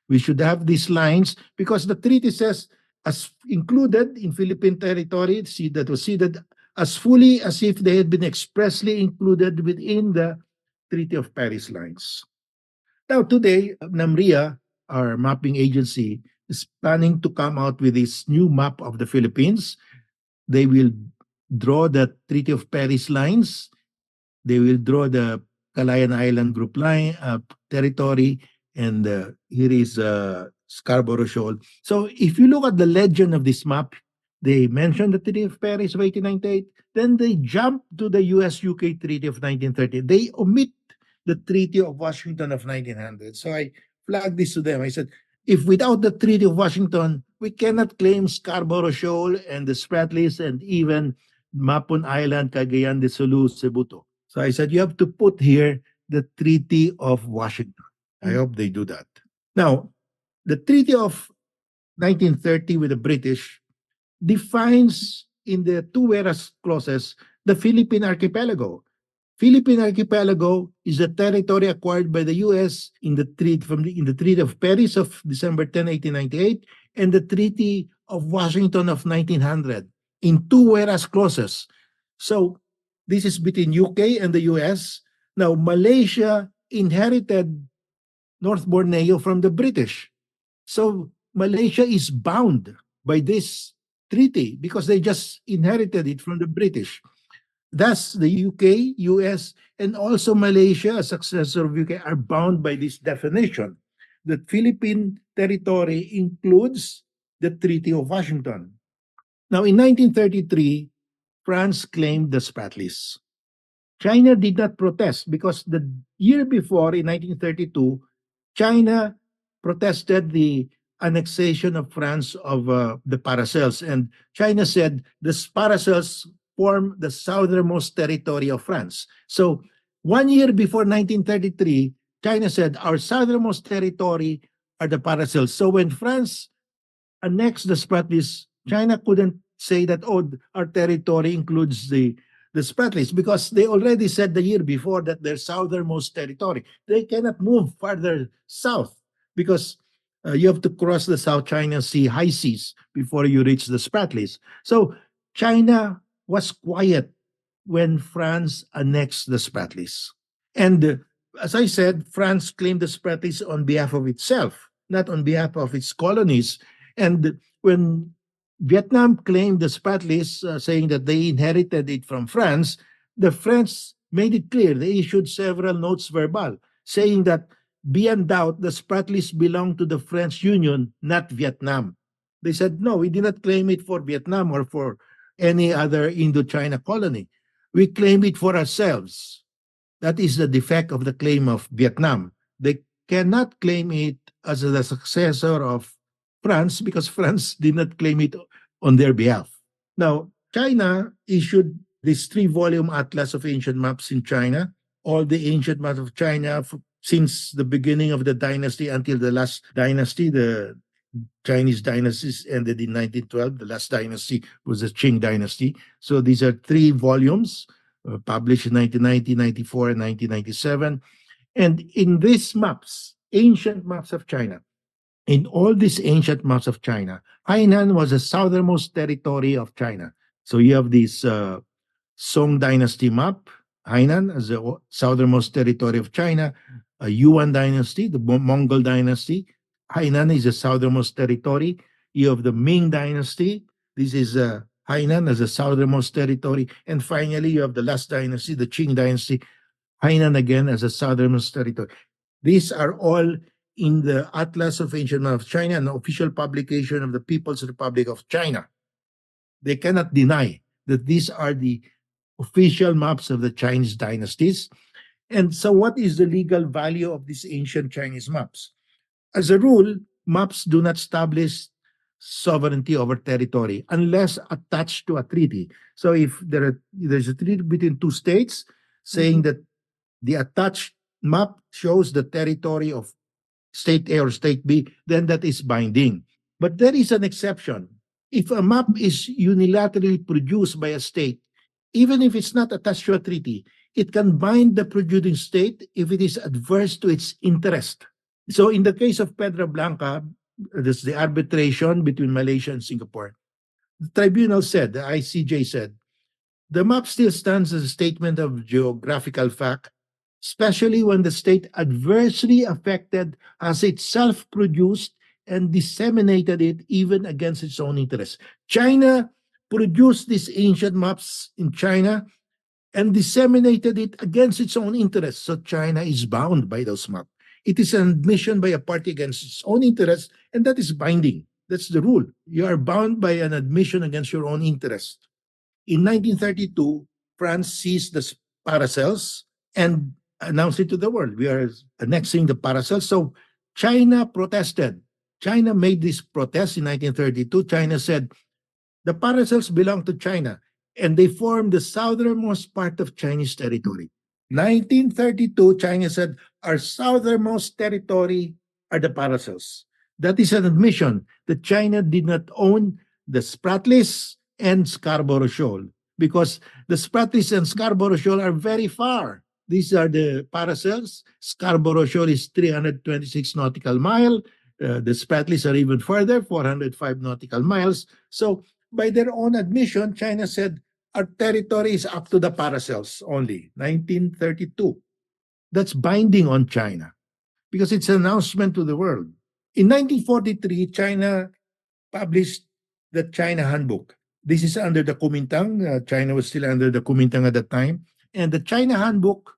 We should have these lines because the treaty says as included in Philippine territory that was ceded as fully as if they had been expressly included within the Treaty of Paris lines. Now today, NAMRIA, our mapping agency, is planning to come out with this new map of the Philippines. They will draw the Treaty of Paris lines. They will draw the Calayan Island Group line territory, and here is Scarborough Shoal. So if you look at the legend of this map, they mention the Treaty of Paris of 1898, then they jump to the US-UK Treaty of 1930. They omit the Treaty of Washington of 1900. So I flagged this to them. I said, if without the Treaty of Washington, we cannot claim Scarborough Shoal and the Spratlys and even Mapon Island, Cagayan de Sulu, Cebuto. So I said, you have to put here the Treaty of Washington. I hope they do that. Now, the Treaty of 1930 with the British defines in the two whereas clauses the Philippine archipelago. Philippine archipelago is a territory acquired by the U.S. in the Treaty of Paris of December 10, 1898, and the Treaty of Washington of 1900 in two whereas clauses. So this is between UK and the US. Now Malaysia inherited North Borneo from the British. So Malaysia is bound by this treaty because they just inherited it from the British. Thus, the UK, US, and also Malaysia, a successor of UK, are bound by this definition. The Philippine territory includes the Treaty of Washington. Now, in 1933, France claimed the Spratlys. China did not protest because the year before, in 1932, China protested the annexation of France of the Paracels. And China said the Paracels form the southernmost territory of France. So 1 year before 1933, China said our southernmost territory are the Paracels. So when France annexed the Spratlys, China couldn't say that, oh, our territory includes the Spratlys because they already said the year before that their southernmost territory. They cannot move farther south because you have to cross the South China Sea high seas before you reach the Spratlys. So China was quiet when France annexed the Spratlys. And as I said, France claimed the Spratlys on behalf of itself, not on behalf of its colonies. And when Vietnam claimed the Spratlys, saying that they inherited it from France, the French made it clear. They issued several notes verbal saying that beyond doubt, the Spratlys belong to the French Union, not Vietnam. They said, no, we did not claim it for Vietnam or for any other Indochina colony. We claim it for ourselves. That is the defect of the claim of Vietnam. They cannot claim it as the successor of France because France did not claim it on their behalf. Now, China issued this three-volume atlas of ancient maps in China, all the ancient maps of China since the beginning of the dynasty until the last dynasty, the Chinese dynasties ended in 1912. The last dynasty was the Qing dynasty. So these are three volumes published in 1990, 94, and 1997. And in these maps, ancient maps of China, in all these ancient maps of China, Hainan was the southernmost territory of China. So you have this Song Dynasty map, Hainan as the southernmost territory of China, a Yuan dynasty, the Mongol dynasty. Hainan is the southernmost territory. You have the Ming dynasty. This is Hainan as the southernmost territory. And finally, you have the last dynasty, the Qing dynasty, Hainan again as a southernmost territory. These are all in the Atlas of Ancient Maps of China, an official publication of the People's Republic of China. They cannot deny that these are the official maps of the Chinese dynasties. And so, what is the legal value of these ancient Chinese maps? As a rule, maps do not establish sovereignty over territory unless attached to a treaty. So, if there's a treaty between two states saying that the attached map shows the territory of state A or state B, then that is binding. But there is an exception. If a map is unilaterally produced by a state, even if it's not attached to a treaty, it can bind the producing state if it is adverse to its interest. So in the case of Pedra Blanca, this is the arbitration between Malaysia and Singapore. The tribunal said, the ICJ said, the map still stands as a statement of geographical fact, especially when the state adversely affected has itself produced and disseminated it even against its own interests. China produced these ancient maps in China and disseminated it against its own interests. So China is bound by those maps. It is an admission by a party against its own interests, and that is binding. That's the rule. You are bound by an admission against your own interest. In 1932, France seized the paracels and announced it to the world. We are annexing the paracels. So China protested. China made this protest in 1932. China said, the paracels belong to China, and they form the southernmost part of Chinese territory. 1932, China said, our southernmost territory are the paracels. That is an admission that China did not own the Spratlys and Scarborough Shoal, because the Spratlys and Scarborough Shoal are very far. These are the paracels. Scarborough Shoal is 326 nautical mile. The Spratlys are even further, 405 nautical miles. So by their own admission, China said, our territory is up to the paracels only, 1932. That's binding on China because it's an announcement to the world. In 1943, China published the China Handbook. This is under the Kuomintang. China was still under the Kuomintang at that time. And the China Handbook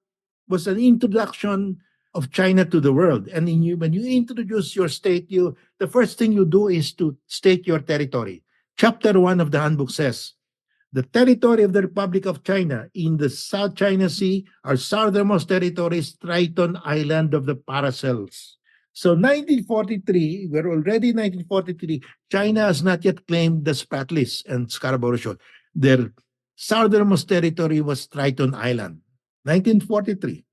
was an introduction of China to the world. And when you introduce your state, the first thing you do is to state your territory. Chapter 1 of the handbook says, the territory of the Republic of China in the South China Sea, our southernmost territory is Triton Island of the Paracels. So 1943, we're already 1943, China has not yet claimed the Spratlys and Scarborough Shoal. Their southernmost territory was Triton Island. 1943.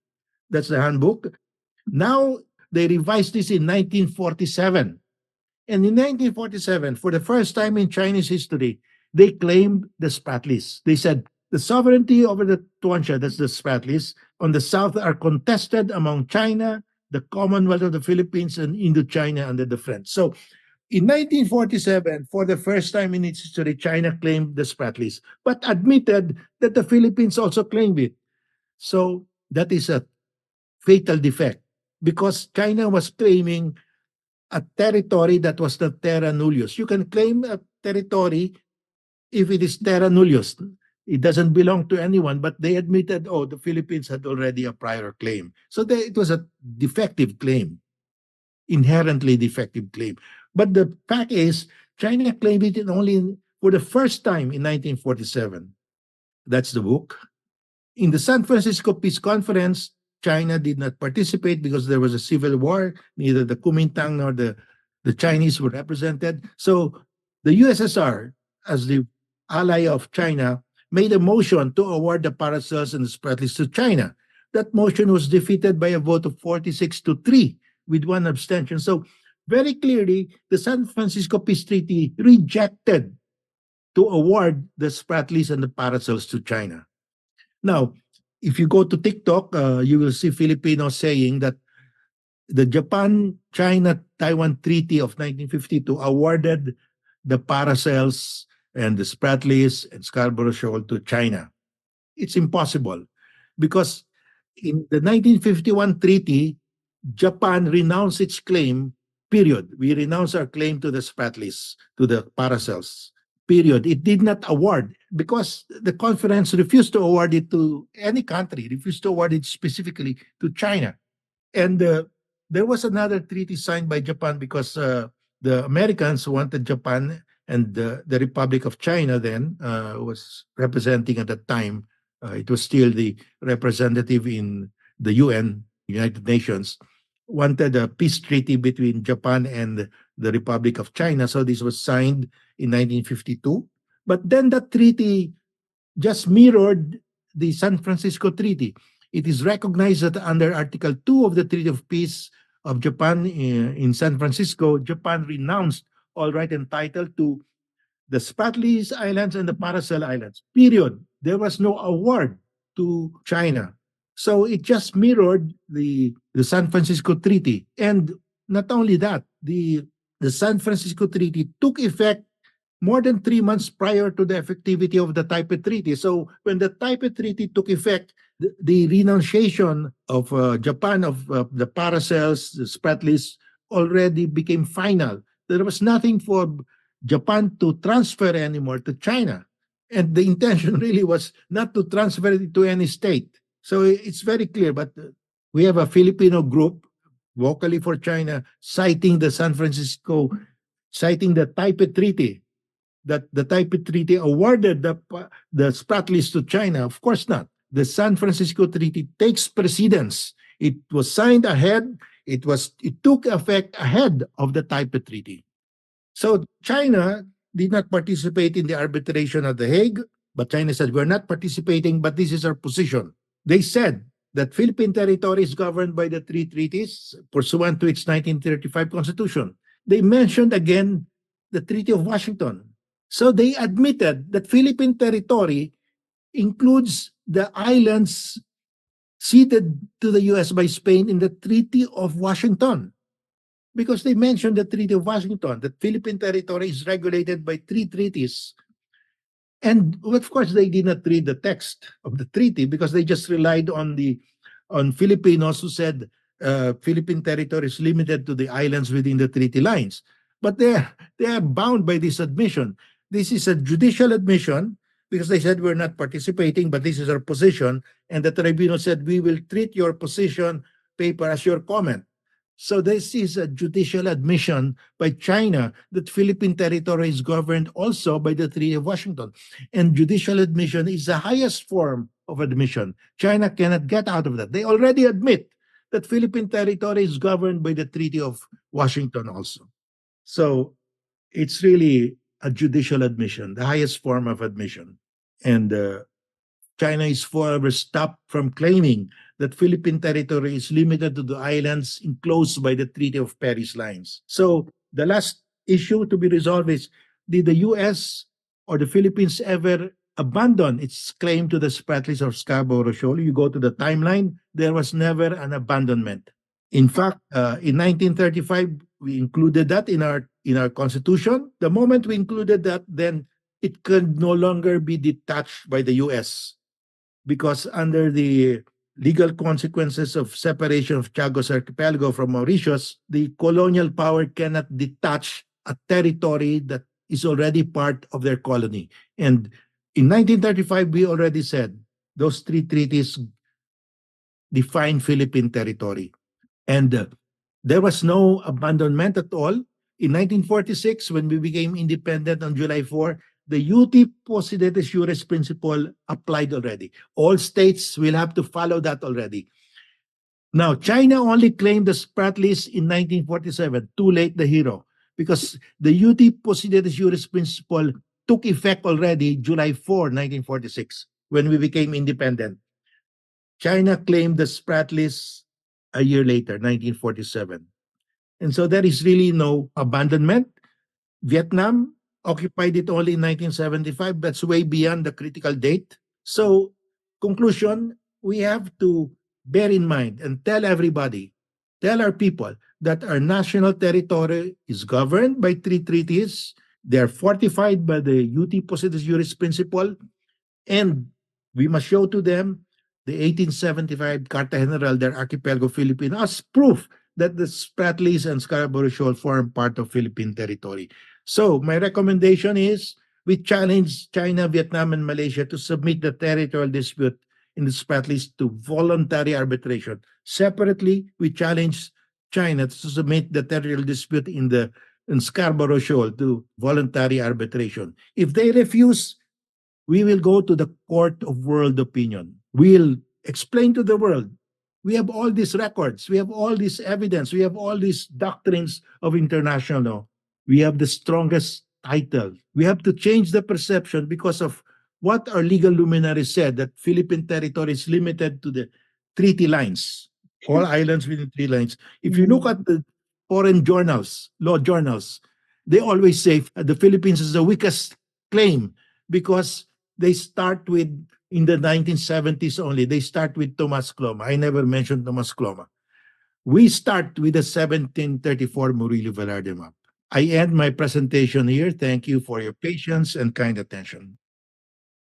That's the handbook. Now they revised this in 1947. And in 1947, for the first time in Chinese history, they claimed the Spratlys. They said the sovereignty over the Tuansha, that's the Spratlys, on the south are contested among China, the Commonwealth of the Philippines, and Indochina under the French. So in 1947, for the first time in its history, China claimed the Spratlys, but admitted that the Philippines also claimed it. So that is a fatal defect because China was claiming a territory that was the terra nullius. You can claim a territory if it is terra nullius. It doesn't belong to anyone, but they admitted, oh, the Philippines had already a prior claim. So it was a defective claim, inherently defective claim. But the fact is, China claimed it only for the first time in 1947. That's the book. In the San Francisco Peace Conference, China did not participate because there was a civil war. Neither the Kuomintang nor the Chinese were represented. So the USSR, as the ally of China, made a motion to award the paracels and the Spratlys to China. That motion was defeated by a vote of 46-3 with one abstention. So very clearly, the San Francisco Peace Treaty rejected to award the Spratlys and the paracels to China. Now, if you go to TikTok, you will see Filipinos saying that the Japan-China-Taiwan Treaty of 1952 awarded the paracels and the Spratlys and Scarborough Shoal to China. It's impossible because in the 1951 treaty, Japan renounced its claim, period. We renounced our claim to the Spratlys, to the paracels, period. It did not award because the conference refused to award it to any country, refused to award it specifically to China. And there was another treaty signed by Japan because the Americans wanted Japan, and the Republic of China then was representing at that time. It was still the representative in the UN, United Nations, wanted a peace treaty between Japan and the Republic of China. So this was signed in 1952. But then that treaty just mirrored the San Francisco Treaty. It is recognized that under Article 2 of the Treaty of Peace of Japan in San Francisco, Japan renounced all right and title to the Spratlys Islands and the Paracel Islands, period. There was no award to China. So it just mirrored the San Francisco Treaty. And not only that, the San Francisco Treaty took effect more than 3 months prior to the effectivity of the Taipei Treaty. So when the Taipei Treaty took effect, the renunciation of Japan of the paracels, the Spratlys, already became final. There was nothing for Japan to transfer anymore to China. And the intention really was not to transfer it to any state. So it's very clear. But we have a Filipino group, vocally for China, citing the San Francisco, citing the Taipei Treaty, that the Taipei Treaty awarded the Spratlys to China. Of course not. The San Francisco Treaty takes precedence. It was signed ahead. It took effect ahead of the Taipei Treaty. So China did not participate in the arbitration at The Hague, but China said, we're not participating, but this is our position. They said that Philippine territory is governed by the three treaties pursuant to its 1935 Constitution. They mentioned again the Treaty of Washington. So they admitted that Philippine territory includes the islands ceded to the U.S. by Spain in the Treaty of Washington. Because they mentioned the Treaty of Washington, that Philippine territory is regulated by three treaties. And of course, they did not read the text of the treaty because they just relied on Filipinos who said Philippine territory is limited to the islands within the treaty lines. But they are bound by this admission. This is a judicial admission because they said we're not participating, but this is our position. And the tribunal said we will treat your position paper as your comment. So this is a judicial admission by China that Philippine territory is governed also by the Treaty of Washington. And judicial admission is the highest form of admission. China cannot get out of that. They already admit that Philippine territory is governed by the Treaty of Washington also. So it's really a judicial admission, the highest form of admission. And China is forever stopped from claiming that Philippine territory is limited to the islands enclosed by the Treaty of Paris lines. So the last issue to be resolved is, did the U.S. or the Philippines ever abandon its claim to the Spratlys or Scarborough Shoal? You go to the timeline, there was never an abandonment. In fact, in 1935, we included that in our Constitution. The moment we included that, then it could no longer be detached by the U.S. because under the legal consequences of separation of Chagos Archipelago from Mauritius, the colonial power cannot detach a territory that is already part of their colony. And in 1935, we already said those three treaties define Philippine territory. And there was no abandonment at all. In 1946, when we became independent on July 4, the uti possidetis iuris principle applied already. All states will have to follow that already. Now, China only claimed the Spratlys in 1947, too late the hero, because the uti possidetis iuris principle took effect already July 4, 1946, when we became independent. China claimed the Spratlys a year later, 1947. And so there is really no abandonment. Vietnam occupied it only in 1975. That's way beyond the critical date. So, conclusion, we have to bear in mind and tell everybody, tell our people that our national territory is governed by three treaties. They are fortified by the UT Positus Juris principle, and we must show to them the 1875 Carta General del Archipelago Filipino as proof that the Spratlys and Scarborough Shoal form part of Philippine territory. So my recommendation is we challenge China, Vietnam, and Malaysia to submit the territorial dispute in the Spratlys to voluntary arbitration. Separately, we challenge China to submit the territorial dispute in Scarborough Shoal to voluntary arbitration. If they refuse, we will go to the court of world opinion. We'll explain to the world. We have all these records. We have all this evidence. We have all these doctrines of international law. We have the strongest title. We have to change the perception because of what our legal luminaries said, that Philippine territory is limited to the treaty lines, all islands within three lines. If you look at the foreign journals, law journals, they always say the Philippines is the weakest claim because they start with, in the 1970s only, they start with Tomas Cloma. I never mentioned Tomas Cloma. We start with the 1734 Murillo Velarde map. I end my presentation here. Thank you for your patience and kind attention.